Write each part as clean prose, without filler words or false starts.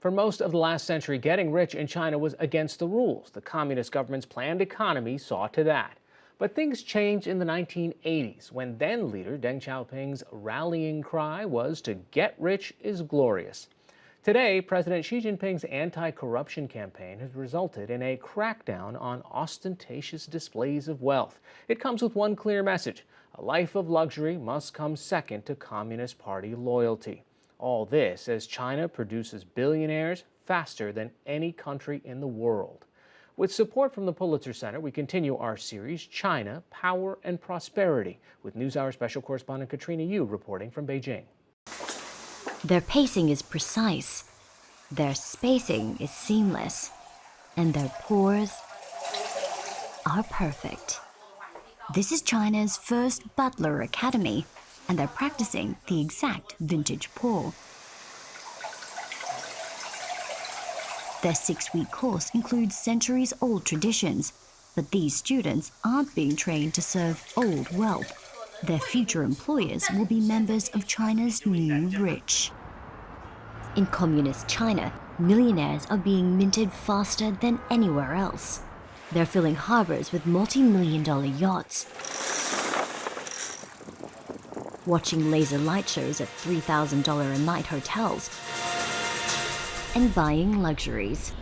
For most of the last century, getting rich in China was against the rules. The communist government's planned economy saw to that. But things changed in the 1980s when then leader Deng Xiaoping's rallying cry was to get rich is glorious. Today, President Xi Jinping's anti-corruption campaign has resulted in a crackdown on ostentatious displays of wealth. It comes with one clear message: a life of luxury must come second to Communist Party loyalty. All this as China produces billionaires faster than any country in the world. With support from the Pulitzer Center, we continue our series, China, Power and Prosperity, with NewsHour special correspondent Katrina Yu reporting from Beijing. Their pacing is precise, their spacing is seamless, and their pores are perfect. This is China's first butler academy, and they're practicing the exact vintage pour. Their 6-week course includes centuries-old traditions, but these students aren't being trained to serve old wealth. Their future employers will be members of China's new rich. In communist China, millionaires are being minted faster than anywhere else. They're filling harbors with multi-million-dollar yachts, watching laser light shows at $3,000 a night hotels, and buying luxuries.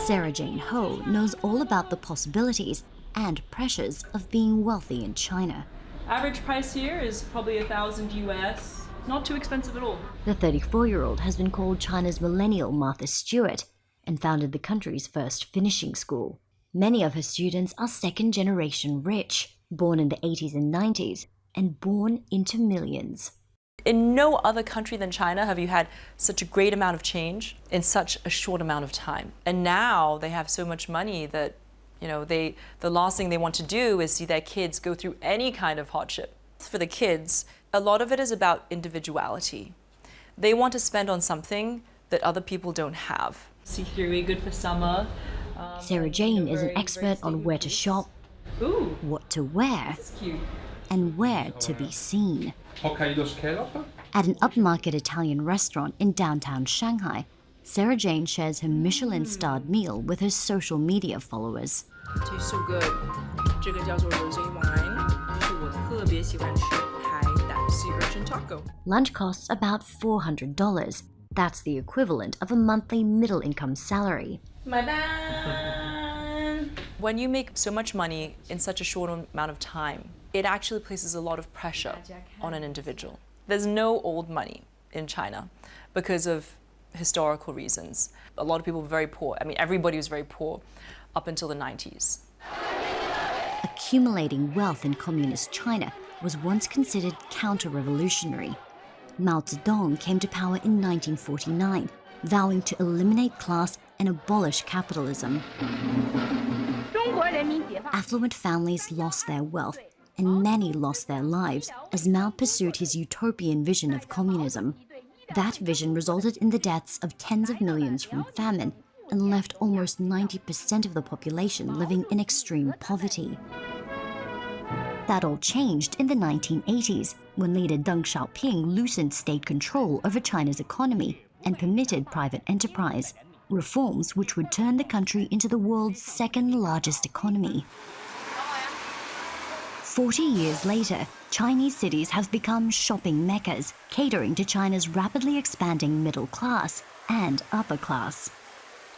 Sarah Jane Ho knows all about the possibilities and pressures of being wealthy in China. Average price here is probably $1,000 US. Not too expensive at all. The 34-year-old has been called China's millennial Martha Stewart and founded the country's first finishing school. Many of her students are second-generation rich, born in the 80s and 90s, and born into millions. In no other country than China have you had such a great amount of change in such a short amount of time. And now they have so much money that the last thing they want to do is see their kids go through any kind of hardship. For the kids, a lot of it is about individuality. They want to spend on something that other people don't have. See-through, good for summer. Sarah Jane is an expert on where to shop, what to wear, and where to be seen. At an upmarket Italian restaurant in downtown Shanghai, Sarah Jane shares her Michelin-starred meal with her social media followers. Tastes so good. 这个叫做 rosé wine. 是我特别喜欢吃海胆 sea urchin taco. Lunch costs about $400. That's the equivalent of a monthly middle-income salary. My bad. When you make so much money in such a short amount of time, it actually places a lot of pressure on an individual. There's no old money in China because of historical reasons. A lot of people were very poor. I mean, everybody was very poor up until the 90s. Accumulating wealth in communist China was once considered counter-revolutionary. Mao Zedong came to power in 1949, vowing to eliminate class and abolish capitalism. Affluent families lost their wealth, and many lost their lives as Mao pursued his utopian vision of communism. That vision resulted in the deaths of tens of millions from famine and left almost 90% of the population living in extreme poverty. That all changed in the 1980s when leader Deng Xiaoping loosened state control over China's economy and permitted private enterprise, reforms which would turn the country into the world's second-largest economy. 40 years later, Chinese cities have become shopping meccas, catering to China's rapidly expanding middle class and upper class.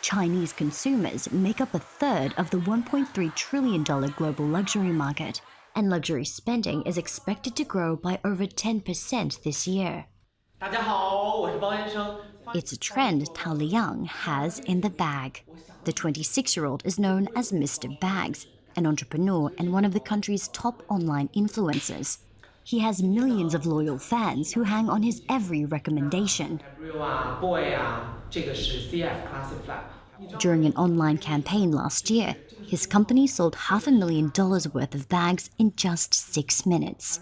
Chinese consumers make up a third of the $1.3 trillion global luxury market, and luxury spending is expected to grow by over 10% this year. It's a trend Tao Liang has in the bag. The 26-year-old is known as Mr. Bags, an entrepreneur and one of the country's top online influencers. He has millions of loyal fans who hang on his every recommendation. During an online campaign last year, his company sold $500,000 worth of bags in just 6 minutes.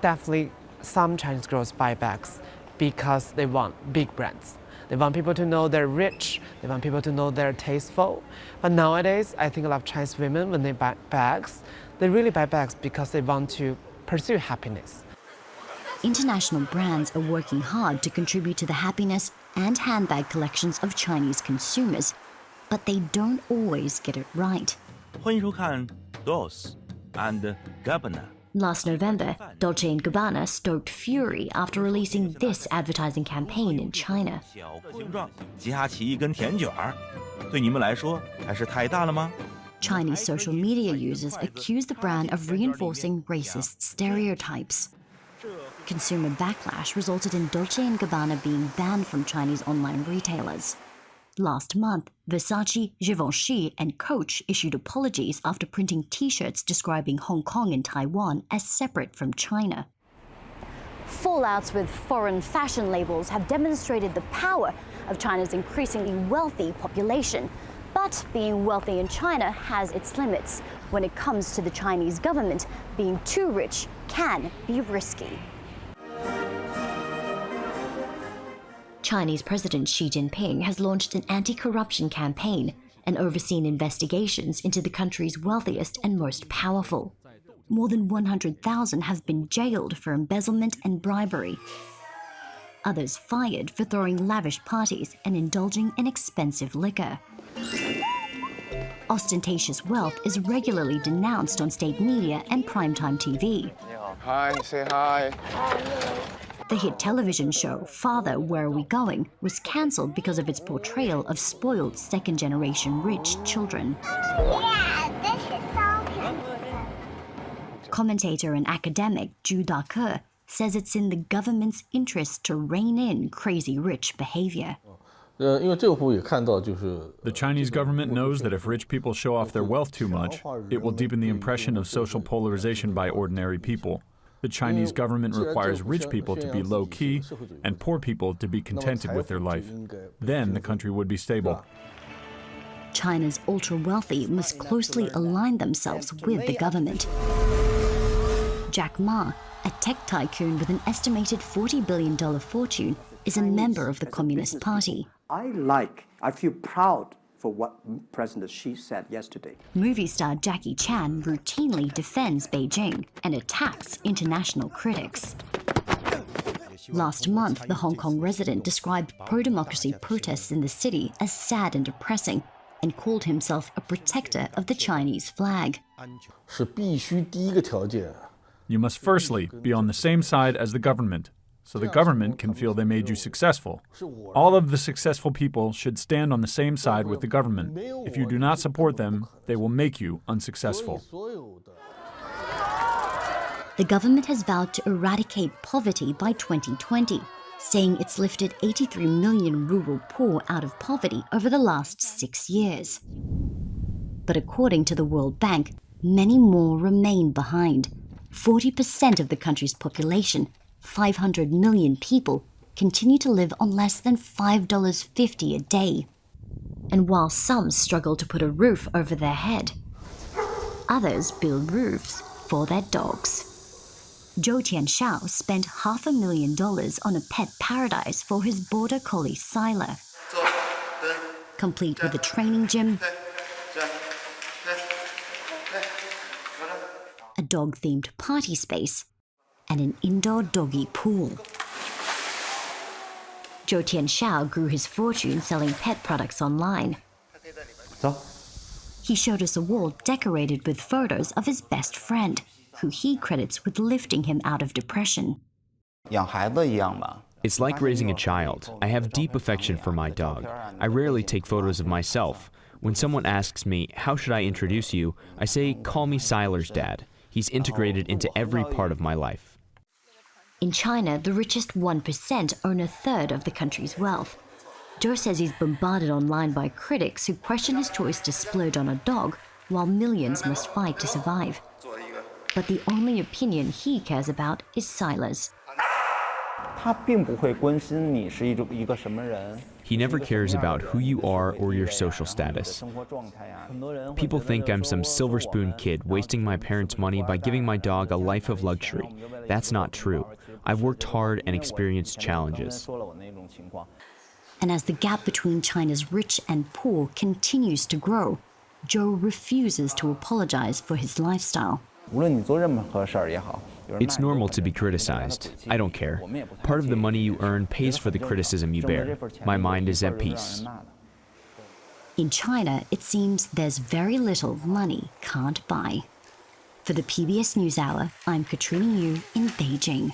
Definitely, some Chinese girls buy bags because they want big brands. They want people to know they're rich. They want people to know they're tasteful. But nowadays, I think a lot of Chinese women, when they buy bags, they really buy bags because they want to pursue happiness. international brands are working hard to contribute to the happiness and handbag collections of Chinese consumers, but they don't always get it right. 欢迎收看 Dolce and Gabbana. Last November, Dolce & Gabbana stoked fury after releasing this advertising campaign in China. 小个形状夹起一根甜卷儿，对你们来说还是太大了吗？ Chinese social media users accuse the brand of reinforcing racist stereotypes. Consumer backlash resulted in Dolce & Gabbana being banned from Chinese online retailers. Last month, Versace, Givenchy, and Coach issued apologies after printing T-shirts describing Hong Kong and Taiwan as separate from China. Fallouts with foreign fashion labels have demonstrated the power of China's increasingly wealthy population. But being wealthy in China has its limits. When it comes to the Chinese government, being too rich can be risky. Chinese President Xi Jinping has launched an anti-corruption campaign and overseen investigations into the country's wealthiest and most powerful. More than 100,000 have been jailed for embezzlement and bribery. Others fired for throwing lavish parties and indulging in expensive liquor. Ostentatious wealth is regularly denounced on state media and primetime TV. Hi, say hi. The hit television show Father, Where Are We Going? Was cancelled because of its portrayal of spoiled second-generation rich children. Yeah, this is so beautiful. Commentator and academic Zhu Dake says it's in the government's interest to rein in crazy rich behavior. The Chinese government knows that if rich people show off their wealth too much, it will deepen the impression of social polarization by ordinary people. The Chinese government requires rich people to be low-key and poor people to be contented with their life. Then the country would be stable. China's ultra-wealthy must closely align themselves with the government. Jack Ma, a tech tycoon with an estimated $40 billion fortune, is a member of the Communist Party. I feel proud for what President Xi said yesterday. Movie star Jackie Chan routinely defends Beijing and attacks international critics. Last month, the Hong Kong resident described pro-democracy protests in the city as sad and depressing and called himself a protector of the Chinese flag. You must firstly be on the same side as the government, so the government can feel they made you successful. All of the successful people should stand on the same side with the government. If you do not support them, they will make you unsuccessful. The government has vowed to eradicate poverty by 2020, saying it's lifted 83 million rural poor out of poverty over the last 6 years. But according to the World Bank, many more remain behind. 40% of the country's population, 500 million people, continue to live on less than $5.50 a day. And while some struggle to put a roof over their head, others build roofs for their dogs. Zhou Tianxiao spent $500,000 on a pet paradise for his border collie Sila, complete with a training gym, a dog-themed party space, and an indoor doggy pool. Zhou Tianxiao grew his fortune selling pet products online. He showed us a wall decorated with photos of his best friend, who he credits with lifting him out of depression. It's like raising a child. I have deep affection for my dog. I rarely take photos of myself. When someone asks me, how should I introduce you, I say, call me Siler's dad. He's integrated into every part of my life. In China, the richest 1% own a third of the country's wealth. Zhou says he's bombarded online by critics who question his choice to splurge on a dog, while millions must fight to survive. But the only opinion he cares about is Sila's. He never cares about who you are or your social status. People think I'm some silver spoon kid wasting my parents' money by giving my dog a life of luxury. That's not true. I've worked hard and experienced challenges. And as the gap between China's rich and poor continues to grow, Zhou refuses to apologize for his lifestyle. It's normal to be criticized. I don't care. Part of the money you earn pays for the criticism you bear. My mind is at peace. In China, it seems there's very little money can't buy. For the PBS NewsHour, I'm Katrina Yu in Beijing.